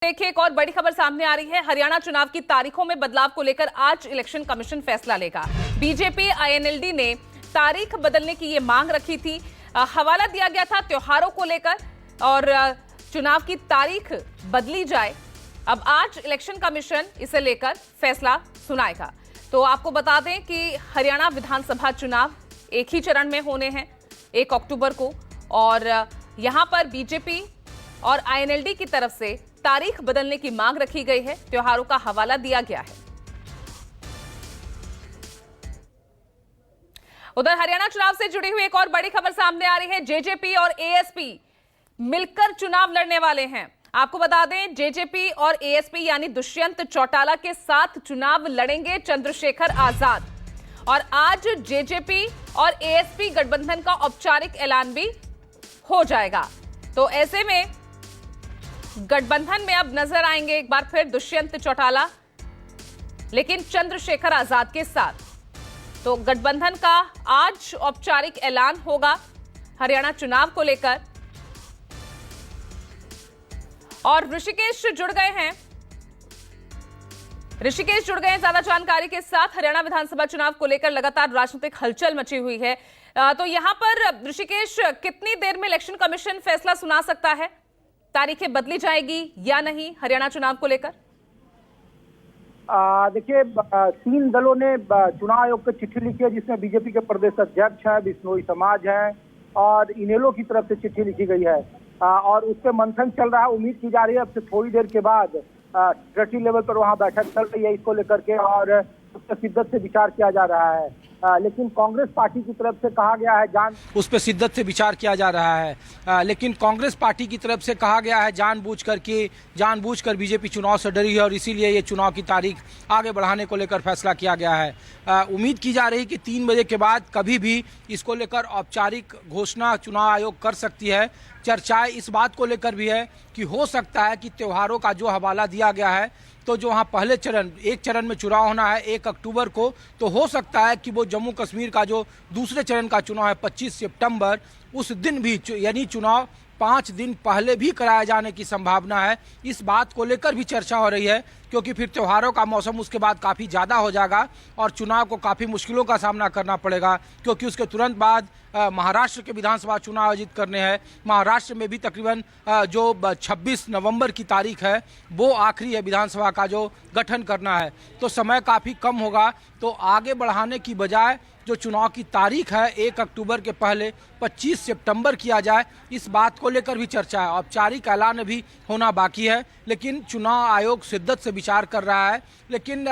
देखिए, एक और बड़ी खबर सामने आ रही है। हरियाणा चुनाव की तारीखों में बदलाव को लेकर आज इलेक्शन कमीशन फैसला लेगा। बीजेपी आईएनएलडी ने तारीख बदलने की ये मांग रखी थी। हवाला दिया गया था त्योहारों को लेकर और चुनाव की तारीख बदली जाए। अब आज इलेक्शन कमीशन इसे लेकर फैसला सुनाएगा। तो आपको बता दें कि हरियाणा विधानसभा चुनाव एक ही चरण में होने हैं 1 अक्टूबर को, और यहां पर बीजेपी और आईएनएलडी की तरफ से तारीख बदलने की मांग रखी गई है। त्योहारों का हवाला दिया गया है। उधर हरियाणा चुनाव से जुड़ी हुई एक और बड़ी खबर सामने आ रही है। जेजेपी और एएसपी मिलकर चुनाव लड़ने वाले हैं। आपको बता दें, जेजेपी और एएसपी यानी दुष्यंत चौटाला के साथ चुनाव लड़ेंगे चंद्रशेखर आजाद। और आज जेजेपी और एएसपी गठबंधन का औपचारिक ऐलान भी हो जाएगा। तो ऐसे में गठबंधन में अब नजर आएंगे एक बार फिर दुष्यंत चौटाला, लेकिन चंद्रशेखर आजाद के साथ। तो गठबंधन का आज औपचारिक ऐलान होगा हरियाणा चुनाव को लेकर। और ऋषिकेश जुड़ गए हैं ज्यादा जानकारी के साथ। हरियाणा विधानसभा चुनाव को लेकर लगातार राजनीतिक हलचल मची हुई है। तो यहां पर ऋषिकेश, कितनी देर में इलेक्शन कमीशन फैसला सुना सकता है? तारीखें बदली जाएगी या नहीं हरियाणा चुनाव को लेकर? देखिए, 3 दलों ने चुनाव आयोग को चिट्ठी लिखी है, जिसमें बीजेपी के प्रदेश अध्यक्ष है, बिश्नोई समाज है और इनेलो की तरफ से चिट्ठी लिखी गई है। और उस पर मंथन चल रहा है। उम्मीद की जा रही है अब से थोड़ी देर के बाद सेक्रेटरी लेवल पर वहां बैठक चल रही है इसको लेकर के, और उस पर शिद्दत से विचार किया जा रहा है। लेकिन कांग्रेस पार्टी की तरफ से कहा गया है उस पर शिद्दत से विचार किया जा रहा है। लेकिन कांग्रेस पार्टी की तरफ से कहा गया है जानबूझकर बीजेपी चुनाव से डरी है और इसीलिए ये चुनाव की तारीख आगे बढ़ाने को लेकर फैसला किया गया है। उम्मीद की जा रही है कि 3 बजे के बाद कभी भी इसको लेकर औपचारिक घोषणा चुनाव आयोग कर सकती है। चर्चाएं इस बात को लेकर भी है कि हो सकता है कि त्योहारों का जो हवाला दिया गया है, तो जो वहाँ पहले एक चरण में चुनाव होना है 1 अक्टूबर को, तो हो सकता है कि वो जम्मू कश्मीर का जो दूसरे चरण का चुनाव है 25 सितंबर, उस दिन भी यानी चुनाव 5 दिन पहले भी कराए जाने की संभावना है। इस बात को लेकर भी चर्चा हो रही है, क्योंकि फिर त्योहारों का मौसम उसके बाद काफ़ी ज़्यादा हो जाएगा और चुनाव को काफ़ी मुश्किलों का सामना करना पड़ेगा, क्योंकि उसके तुरंत बाद महाराष्ट्र के विधानसभा चुनाव आयोजित करने हैं। महाराष्ट्र में भी तकरीबन जो 26 नवंबर की तारीख है वो आखिरी है विधानसभा का जो गठन करना है, तो समय काफ़ी कम होगा। तो आगे बढ़ाने की बजाय जो चुनाव की तारीख है 1 अक्टूबर के पहले 25 सितंबर किया जाए, इस बात को लेकर भी चर्चा है। औपचारिक ऐलान भी होना बाकी है, लेकिन चुनाव आयोग शिद्दत से विचार कर रहा है। लेकिन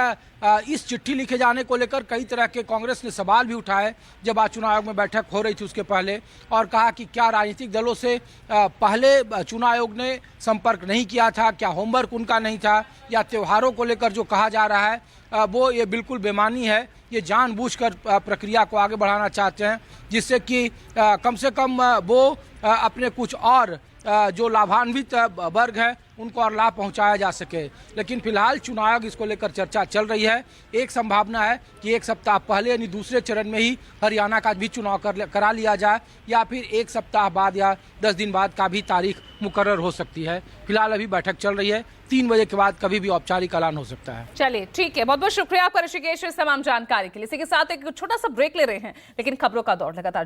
इस चिट्ठी लिखे जाने को लेकर कई तरह के कांग्रेस ने सवाल भी उठाए जब आज चुनाव आयोग में बैठक हो रही थी उसके पहले, और कहा कि क्या राजनीतिक दलों से पहले चुनाव आयोग ने संपर्क नहीं किया था, क्या होमवर्क उनका नहीं था, या त्योहारों को लेकर जो कहा जा रहा है वो ये बिल्कुल बेमानी है। ये जानबूझकर प्रक्रिया को आगे बढ़ाना चाहते हैं, जिससे कि कम से कम वो अपने कुछ और जो लाभान्वित वर्ग है उनको और लाभ पहुंचाया जा सके। लेकिन फिलहाल चुनाव आयोग इसको लेकर चर्चा चल रही है। एक संभावना है कि 1 सप्ताह पहले यानी दूसरे चरण में ही हरियाणा का भी चुनाव करा लिया जाए, या फिर 1 सप्ताह बाद या 10 दिन बाद का भी तारीख मुकर्रर हो सकती है। फिलहाल अभी बैठक चल रही है, 3 बजे के बाद कभी भी औपचारिक ऐलान हो सकता है। चलिए, ठीक है, बहुत बहुत शुक्रिया आपका ऋषिकेश इस तमाम जानकारी के लिए। इसी के साथ एक छोटा सा ब्रेक ले रहे हैं, लेकिन खबरों का दौर लगातार